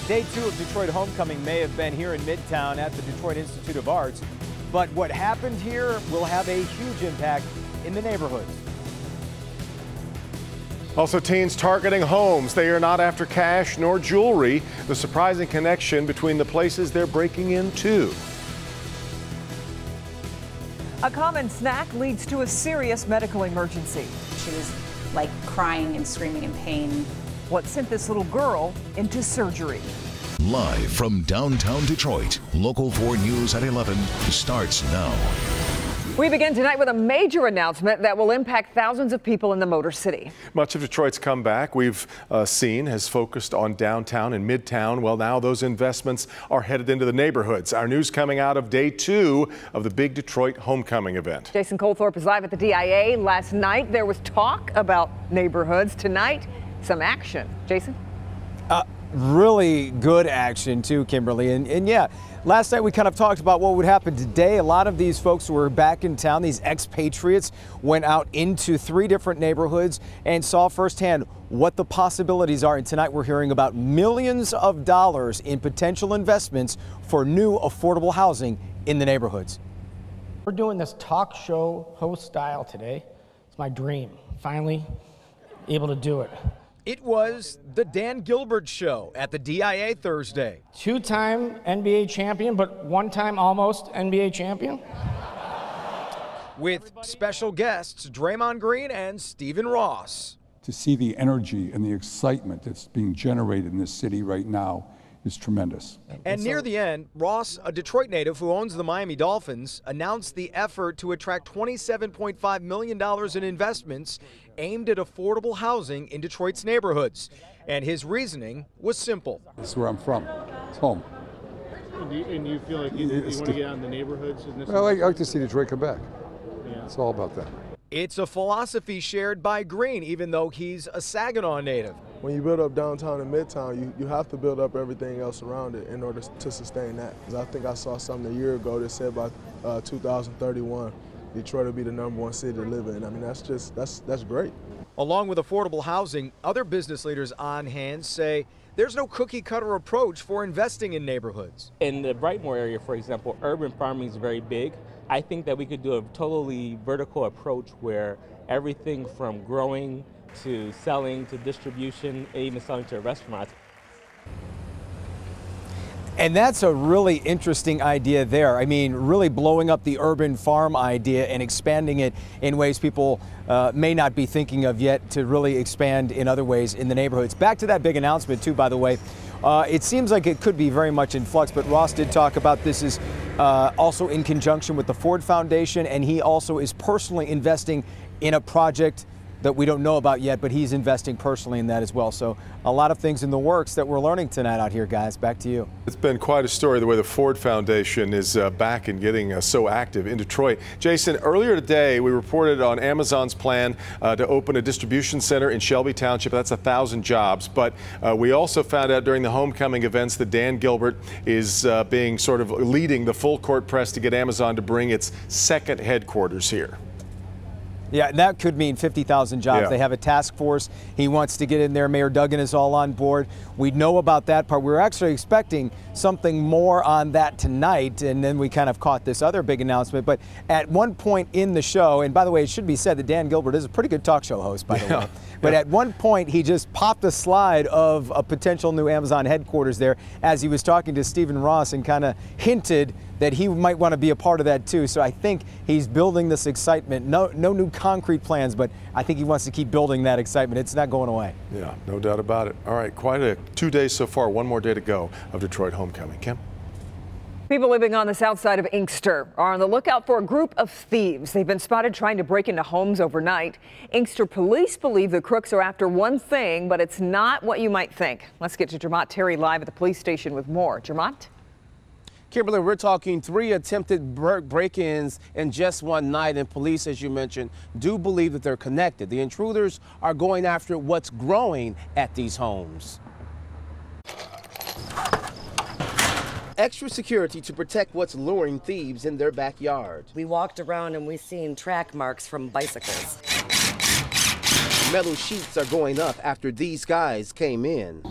Day 2 of Detroit Homecoming may have been here in Midtown at the Detroit Institute of Arts, but what happened here will have a huge impact in the neighborhoods. Also, teens targeting homes. They are not after cash nor jewelry. The surprising connection between the places they're breaking into. A common snack leads to a serious medical emergency. She was like crying and screaming in pain. What sent this little girl into surgery? Live from downtown Detroit, Local 4 News at 11 starts now. We begin tonight with a major announcement that will impact thousands of people in the Motor City. Much of Detroit's comeback we've seen has focused on downtown and midtown. Well, now those investments are headed into the neighborhoods. Our news coming out of Day 2 of the big Detroit Homecoming event. Jason Colthorpe is live at the DIA. Last night there was talk about neighborhoods. Tonight, some action. Jason? Really good action too, Kimberly. And yeah, last night we kind of talked about what would happen today. A lot of these folks who were back in town, these expatriates, went out into 3 different neighborhoods and saw firsthand what the possibilities are. And tonight we're hearing about millions of dollars in potential investments for new affordable housing in the neighborhoods. We're doing this talk show host style today. It's my dream, finally able to do it. It was the Dan Gilbert Show at the DIA Thursday. 2-time NBA champion, but 1-time almost NBA champion. With special guests Draymond Green and Stephen Ross. To see the energy and the excitement that's being generated in this city right now is tremendous. And near the end, Ross, a Detroit native who owns the Miami Dolphins, announced the effort to attract $27.5 million in investments aimed at affordable housing in Detroit's neighborhoods. And his reasoning was simple. This is where I'm from. It's home. And you feel like you want to get out in the neighborhoods? Well, I like to see Detroit come back. Yeah. It's all about that. It's a philosophy shared by Green, even though he's a Saginaw native. When you build up downtown and midtown, you have to build up everything else around it in order to sustain that. Because I think I saw something a year ago that said by 2031, Detroit will be the #1 city to live in. I mean, that's great. Along with affordable housing, other business leaders on hand say there's no cookie-cutter approach for investing in neighborhoods. In the Brightmoor area, for example, urban farming is very big. I think that we could do a totally vertical approach where everything from growing to selling to distribution, and even selling to restaurants. And that's a really interesting idea there. I mean, really blowing up the urban farm idea and expanding it in ways people may not be thinking of yet, to really expand in other ways in the neighborhoods. Back to that big announcement too, by the way. It seems like it could be very much in flux, but Ross did talk about this is also in conjunction with the Ford Foundation, and he also is personally investing in a project that we don't know about yet, but he's investing personally in that as well. So a lot of things in the works that we're learning tonight out here, guys. Back to you. It's been quite a story the way the Ford Foundation is back and getting so active in Detroit. Jason, earlier today we reported on Amazon's plan to open a distribution center in Shelby Township. That's 1,000 jobs. But we also found out during the homecoming events that Dan Gilbert is being sort of leading the full court press to get Amazon to bring its second headquarters here. Yeah, that could mean 50,000 jobs. Yeah. They have a task force. He wants to get in there. Mayor Duggan is all on board. We know about that part. We were actually expecting something more on that tonight, and then we kind of caught this other big announcement. But at one point in the show, and by the way, it should be said that Dan Gilbert is a pretty good talk show host, by the way. But at one point, he just popped a slide of a potential new Amazon headquarters there as he was talking to Stephen Ross, and kind of hinted that he might want to be a part of that too. So I think he's building this excitement. No new concrete plans, but I think he wants to keep building that excitement. It's not going away. Yeah, no doubt about it. All right, quite a 2 days so far. One more day to go of Detroit Homecoming. Kim? People living on the south side of Inkster are on the lookout for a group of thieves. They've been spotted trying to break into homes overnight. Inkster police believe the crooks are after one thing, but it's not what you might think. Let's get to Jermont Terry live at the police station with more. Jermont? Kimberly, we're talking 3 attempted break-ins in just one night, and police, as you mentioned, do believe that they're connected. The intruders are going after what's growing at these homes. Extra security to protect what's luring thieves in their backyard. We walked around and we seen track marks from bicycles. Metal sheets are going up after these guys came in.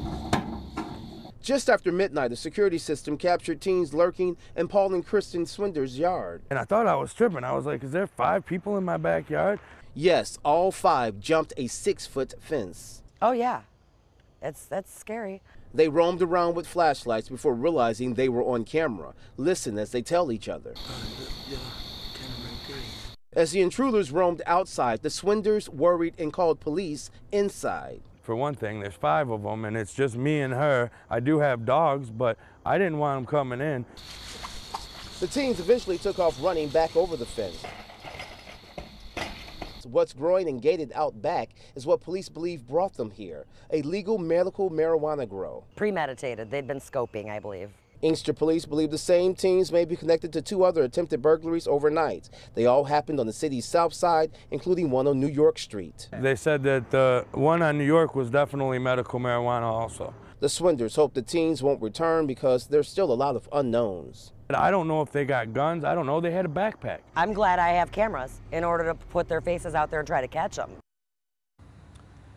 Just after midnight, a security system captured teens lurking in Paul and Kristen Swinder's yard. And I thought I was tripping. I was like, is there 5 people in my backyard? Yes, all 5 jumped a 6-foot fence. Oh, yeah. That's scary. They roamed around with flashlights before realizing they were on camera. Listen as they tell each other. As the intruders roamed outside, the Swinders worried and called police inside. For one thing, there's 5 of them, and it's just me and her. I do have dogs, but I didn't want them coming in. The teens eventually took off running back over the fence. What's growing and gated out back is what police believe brought them here, a legal medical marijuana grow. Premeditated. They'd been scoping, I believe. Inkster police believe the same teens may be connected to 2 other attempted burglaries overnight. They all happened on the city's south side, including one on New York Street. They said that the one on New York was definitely medical marijuana also. The Swinders hope the teens won't return because there's still a lot of unknowns. I don't know if they got guns. I don't know. They had a backpack. I'm glad I have cameras in order to put their faces out there and try to catch them.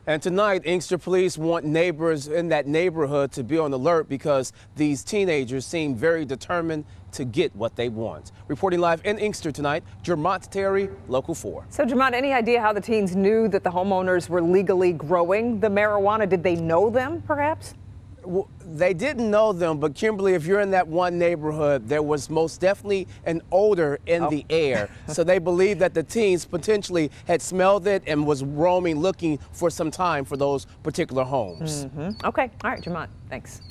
And tonight, Inkster police want neighbors in that neighborhood to be on alert because these teenagers seem very determined to get what they want. Reporting live in Inkster tonight, Jermont Terry, Local 4. So, Jermont, any idea how the teens knew that the homeowners were legally growing the marijuana? Did they know them, perhaps? Well, they didn't know them, but Kimberly, if you're in that one neighborhood, there was most definitely an odor in the air. So they believe that the teens potentially had smelled it and was roaming, looking for some time for those particular homes. Okay. All right, Jermont. Thanks.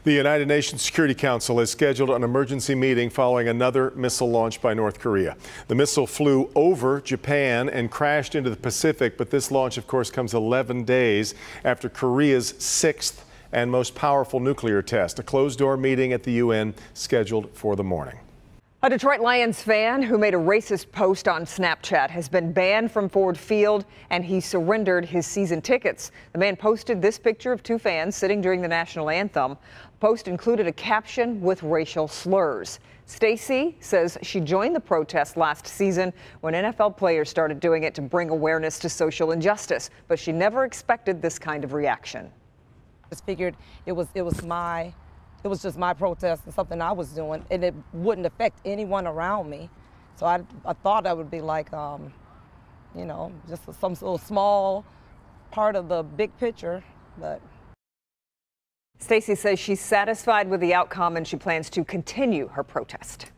The United Nations Security Council has scheduled an emergency meeting following another missile launch by North Korea. The missile flew over Japan and crashed into the Pacific, but this launch, of course, comes 11 days after Korea's 6th and most powerful nuclear test. A closed-door meeting at the UN scheduled for the morning. A Detroit Lions fan who made a racist post on Snapchat has been banned from Ford Field, and he surrendered his season tickets. The man posted this picture of 2 fans sitting during the national anthem. The post included a caption with racial slurs. Stacy says she joined the protest last season when NFL players started doing it to bring awareness to social injustice, but she never expected this kind of reaction. I just figured it was just my protest and something I was doing, and it wouldn't affect anyone around me. So I thought I would be like, you know, just some little small part of the big picture, but. Stacy says she's satisfied with the outcome and she plans to continue her protest.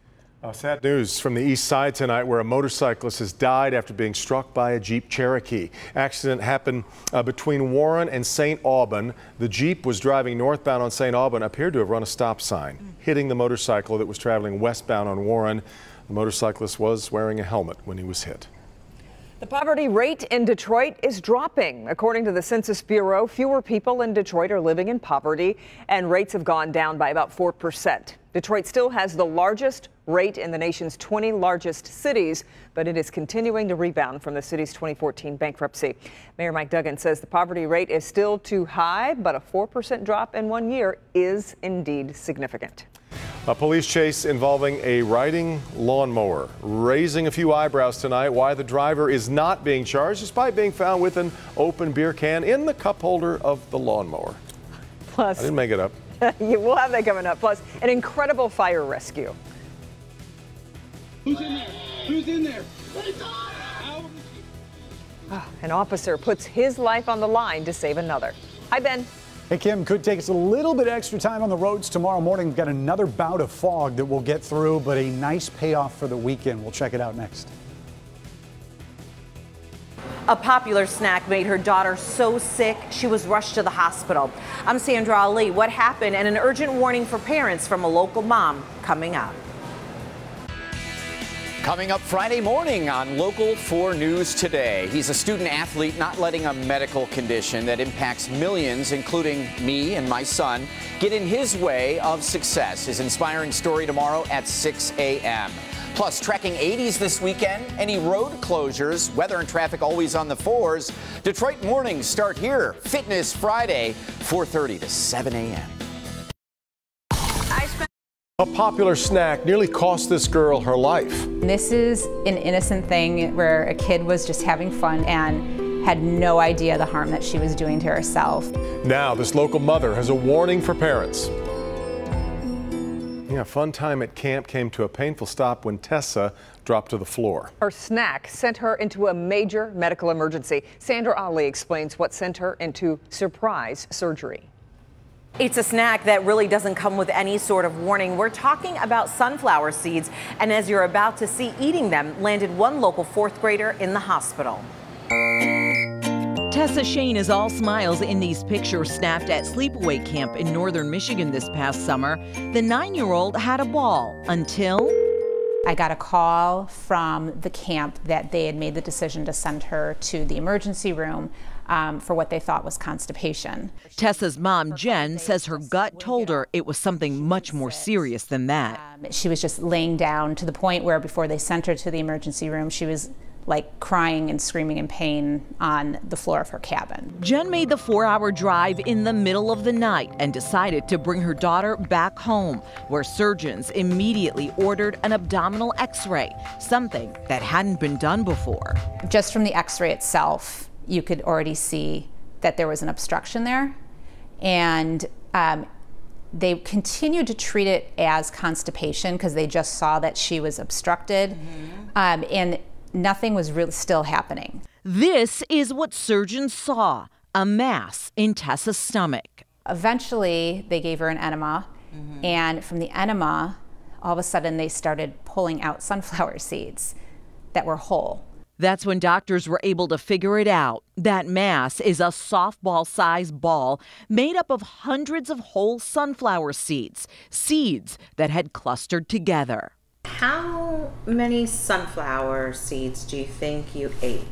Sad news from the east side tonight, where a motorcyclist has died after being struck by a Jeep Cherokee. Accident happened between Warren and St. Aubin. The Jeep was driving northbound on St. Aubin, appeared to have run a stop sign, hitting the motorcycle that was traveling westbound on Warren. The motorcyclist was wearing a helmet when he was hit. The poverty rate in Detroit is dropping. According to the Census Bureau, fewer people in Detroit are living in poverty, and rates have gone down by about 4%. Detroit still has the largest rate in the nation's 20 largest cities, but it is continuing to rebound from the city's 2014 bankruptcy. Mayor Mike Duggan says the poverty rate is still too high, but a 4% drop in 1 year is indeed significant. A police chase involving a riding lawnmower, raising a few eyebrows tonight. Why the driver is not being charged despite being found with an open beer can in the cup holder of the lawnmower. Plus, I didn't make it up. We'll have that coming up. Plus, an incredible fire rescue. Who's in there? Who's in there? An officer puts his life on the line to save another. Hi, Ben. Hey, Kim, could take us a little bit extra time on the roads tomorrow morning. We've got another bout of fog that we'll get through, but a nice payoff for the weekend. We'll check it out next. A popular snack made her daughter so sick she was rushed to the hospital. I'm Sandra Ali. What happened, and an urgent warning for parents from a local mom coming up. Coming up Friday morning on Local 4 News Today. He's a student athlete not letting a medical condition that impacts millions, including me and my son, get in his way of success. His inspiring story tomorrow at 6 a.m. Plus, tracking 80s this weekend, any road closures, weather and traffic always on the 4s. Detroit mornings start here. Fitness Friday, 4:30 to 7 a.m. A popular snack nearly cost this girl her life. This is an innocent thing where a kid was just having fun and had no idea the harm that she was doing to herself. Now, this local mother has a warning for parents. A fun time at camp came to a painful stop when Tessa dropped to the floor. Her snack sent her into a major medical emergency. Sandra Ali explains what sent her into surprise surgery. It's a snack that really doesn't come with any sort of warning. We're talking about sunflower seeds, and as you're about to see, eating them landed one local fourth grader in the hospital. Tessa Shane is all smiles in these pictures snapped at sleepaway camp in northern Michigan this past summer. The 9-year-old had a ball until I got a call from the camp that they had made the decision to send her to the emergency room for what they thought was constipation. Tessa's mom, Jen, says her gut told her it was something much more serious than that. She was just laying down to the point where before they sent her to the emergency room, she was like crying and screaming in pain on the floor of her cabin. Jen made the 4-hour drive in the middle of the night and decided to bring her daughter back home, where surgeons immediately ordered an abdominal x-ray, something that hadn't been done before. Just from the x-ray itself, you could already see that there was an obstruction there, and they continued to treat it as constipation because they just saw that she was obstructed, and nothing was really still happening. This is what surgeons saw, a mass in Tessa's stomach. Eventually, they gave her an enema, and from the enema, all of a sudden they started pulling out sunflower seeds that were whole. That's when doctors were able to figure it out. That mass is a softball-sized ball made up of hundreds of whole sunflower seeds, seeds that had clustered together. How many sunflower seeds do you think you ate?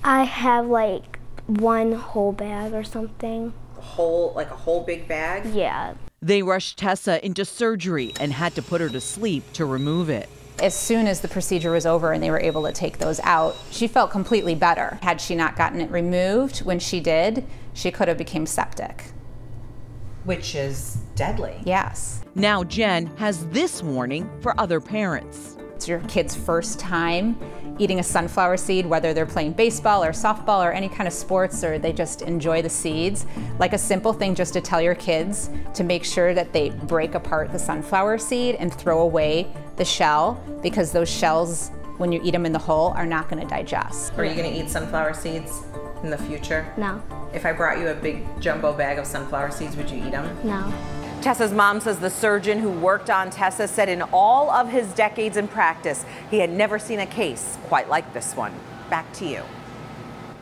I have like one whole bag or something. Like a whole big bag? Yeah. They rushed Tessa into surgery and had to put her to sleep to remove it. As soon as the procedure was over and they were able to take those out, she felt completely better. Had she not gotten it removed when she did, she could have become septic. Which is deadly. Yes. Now Jen has this warning for other parents. It's your kid's first time eating a sunflower seed, whether they're playing baseball or softball or any kind of sports, or they just enjoy the seeds. Like a simple thing just to tell your kids to make sure that they break apart the sunflower seed and throw away the shell, because those shells, when you eat them in the whole, are not going to digest. Are you going to eat sunflower seeds in the future? No. If I brought you a big jumbo bag of sunflower seeds, would you eat them? No. Tessa's mom says the surgeon who worked on Tessa said in all of his decades in practice, he had never seen a case quite like this one. Back to you.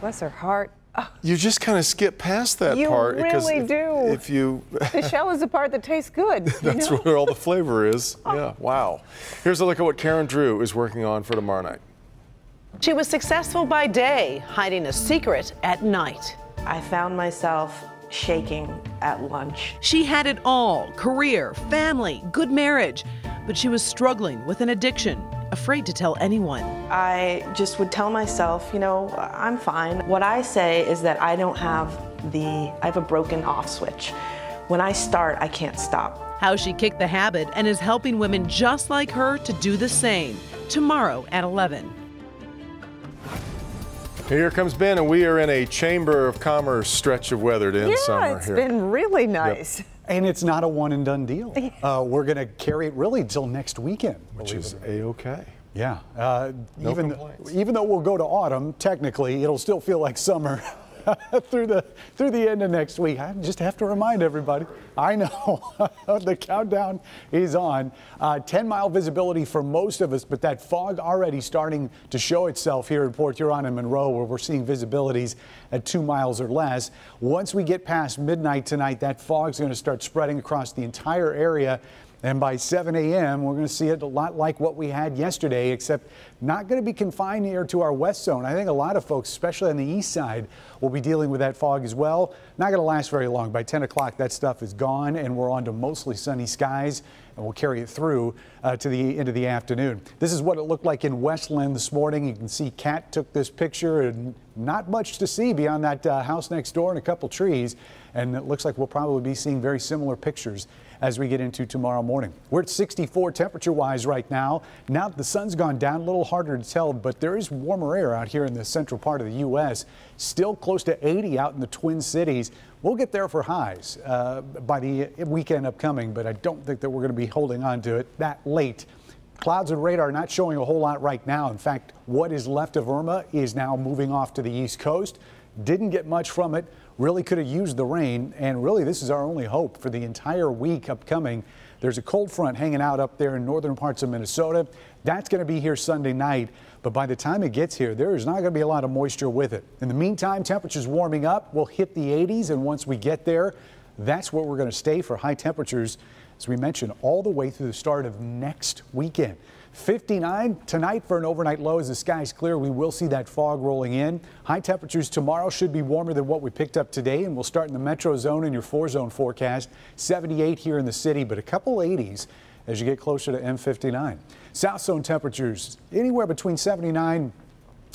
Bless her heart. Oh. You just kind of skip past that part. You really do. If you the shell is the part that tastes good. That's where all the flavor is. Yeah, wow. Here's a look at what Karen Drew is working on for tomorrow night. She was successful by day, hiding a secret at night. I found myself shaking at lunch. She had it all: career, family, good marriage, but she was struggling with an addiction, afraid to tell anyone. I just would tell myself, you know, I'm fine. What I say is that I have a broken off switch. When I start, I can't stop. How she kicked the habit and is helping women just like her to do the same. Tomorrow at 11. Here comes Ben, and we are in a Chamber of Commerce stretch of weather to end summer Yeah, it's here. been really nice. Yep. And it's not a one and done deal. We're going to carry it really till next weekend. Which is A-okay. Yeah. No complaints. Even though we'll go to autumn, technically, it'll still feel like summer through the end of next week. I just have to remind everybody. I know the countdown is on. 10-mile visibility for most of us, but that fog already starting to show itself here in Port Huron and Monroe, where we're seeing visibilities at 2 miles or less. Once we get past midnight tonight, that fog's going to start spreading across the entire area. And by 7 a.m., we're going to see it a lot like what we had yesterday, except not going to be confined here to our west zone. I think a lot of folks, especially on the east side, will be dealing with that fog as well. Not going to last very long. By 10 o'clock, that stuff is gone, and we're on to mostly sunny skies, and we'll carry it through to the end of the afternoon. This is what it looked like in Westland this morning. You can see Kat took this picture, and not much to see beyond that house next door and a couple trees. And it looks like we'll probably be seeing very similar pictures as we get into tomorrow morning. We're at 64 temperature-wise right now. Now that the sun's gone down, a little harder to tell, but there is warmer air out here in the central part of the U.S. Still close to 80 out in the Twin Cities. We'll get there for highs by the weekend upcoming, but I don't think that we're going to be holding on to it that late. Clouds and radar not showing a whole lot right now. In fact, what is left of Irma is now moving off to the east coast. Didn't get much from it. Really could have used the rain, and really this is our only hope for the entire week upcoming. There's a cold front hanging out up there in northern parts of Minnesota. That's going to be here Sunday night, but by the time it gets here, there is not going to be a lot of moisture with it. In the meantime, temperatures warming up. We'll hit the 80s, and once we get there, that's where we're going to stay for high temperatures, as we mentioned, all the way through the start of next weekend. 59 tonight for an overnight low as the sky's clear. We will see that fog rolling in. High temperatures tomorrow should be warmer than what we picked up today, and we'll start in the metro zone in your 4-zone forecast. 78 here in the city, but a couple 80s as you get closer to M59. South zone temperatures anywhere between 79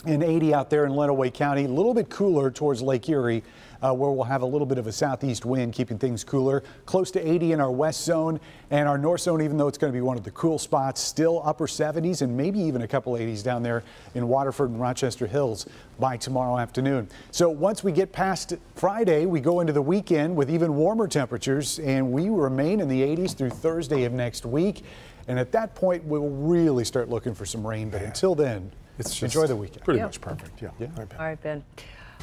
and 80 out there in Lenawee County. A little bit cooler towards Lake Erie, where we'll have a little bit of a southeast wind keeping things cooler. Close to 80 in our west zone, and our north zone, even though it's going to be one of the cool spots, still upper 70s and maybe even a couple 80s down there in Waterford and Rochester Hills by tomorrow afternoon. So once we get past Friday, we go into the weekend with even warmer temperatures, and we remain in the 80s through Thursday of next week. And at that point, we'll really start looking for some rain. But until then, enjoy the weekend. Pretty much perfect. Yeah. All right, Ben.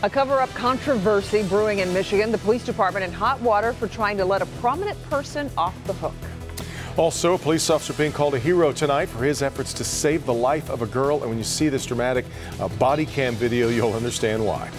A cover-up controversy brewing in Michigan. The police department in hot water for trying to let a prominent person off the hook. Also, a police officer being called a hero tonight for his efforts to save the life of a girl. And when you see this dramatic body cam video, you'll understand why.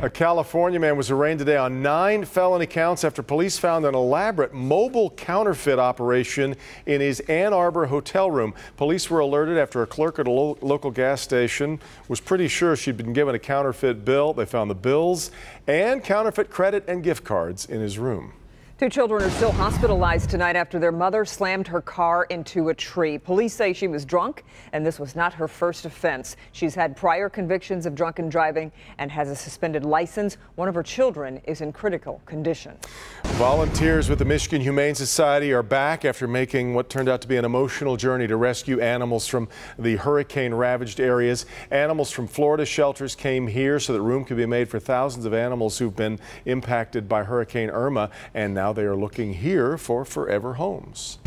A California man was arraigned today on 9 felony counts after police found an elaborate mobile counterfeit operation in his Ann Arbor hotel room. Police were alerted after a clerk at a local gas station was pretty sure she'd been given a counterfeit bill. They found the bills and counterfeit credit and gift cards in his room. 2 children are still hospitalized tonight after their mother slammed her car into a tree. Police say she was drunk, and this was not her first offense. She's had prior convictions of drunken driving and has a suspended license. One of her children is in critical condition. Volunteers with the Michigan Humane Society are back after making what turned out to be an emotional journey to rescue animals from the hurricane-ravaged areas. Animals from Florida shelters came here so that room could be made for thousands of animals who've been impacted by Hurricane Irma, and now they are looking here for forever homes.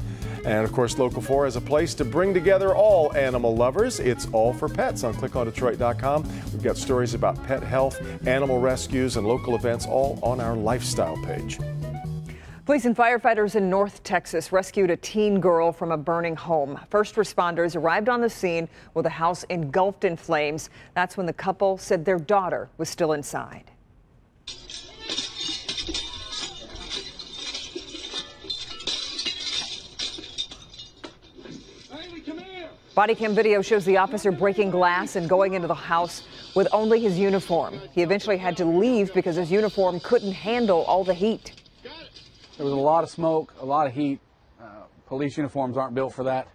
And of course, Local 4 has a place to bring together all animal lovers. It's all for pets on clickondetroit.com. We've got stories about pet health, animal rescues, and local events all on our lifestyle page. Police and firefighters in North Texas rescued a teen girl from a burning home. First responders arrived on the scene with the house engulfed in flames. That's when the couple said their daughter was still inside. Body cam video shows the officer breaking glass and going into the house with only his uniform. He eventually had to leave because his uniform couldn't handle all the heat. There was a lot of smoke, a lot of heat. Police uniforms aren't built for that.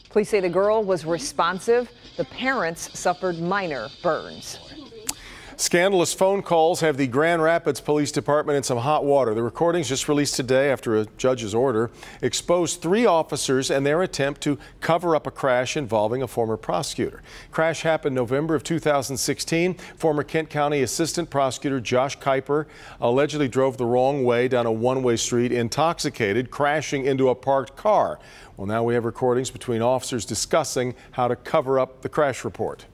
Police say the girl was responsive. The parents suffered minor burns. Scandalous phone calls have the Grand Rapids Police Department in some hot water. The recordings just released today after a judge's order exposed 3 officers and their attempt to cover up a crash involving a former prosecutor. Crash happened November of 2016. Former Kent County Assistant Prosecutor Josh Kuiper allegedly drove the wrong way down a one-way street intoxicated, crashing into a parked car. Well, now we have recordings between officers discussing how to cover up the crash report.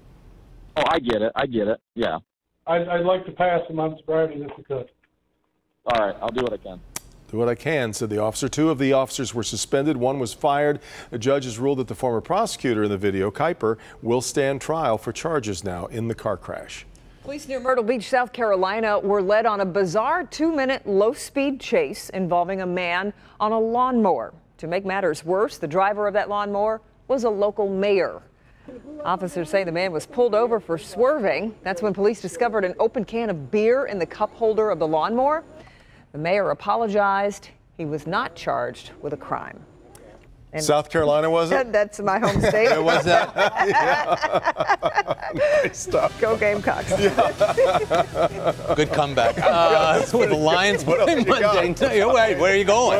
Oh, I get it. Yeah. I'd like to pass him on sobriety if we could. All right, I'll do what I can. Do what I can, said the officer. 2 of the officers were suspended. 1 was fired. The judge has ruled that the former prosecutor in the video, Kuiper, will stand trial for charges now in the car crash. Police near Myrtle Beach, South Carolina, were led on a bizarre 2-minute low-speed chase involving a man on a lawnmower. To make matters worse, the driver of that lawnmower was a local mayor. Officers say the man was pulled over for swerving. That's when police discovered an open can of beer in the cup holder of the lawnmower. The mayor apologized. He was not charged with a crime. And South Carolina, was it? That's my home state. Was that? Nice stuff. Go Gamecocks. Good comeback. With the Lions What else you got? Monday. Where are you going?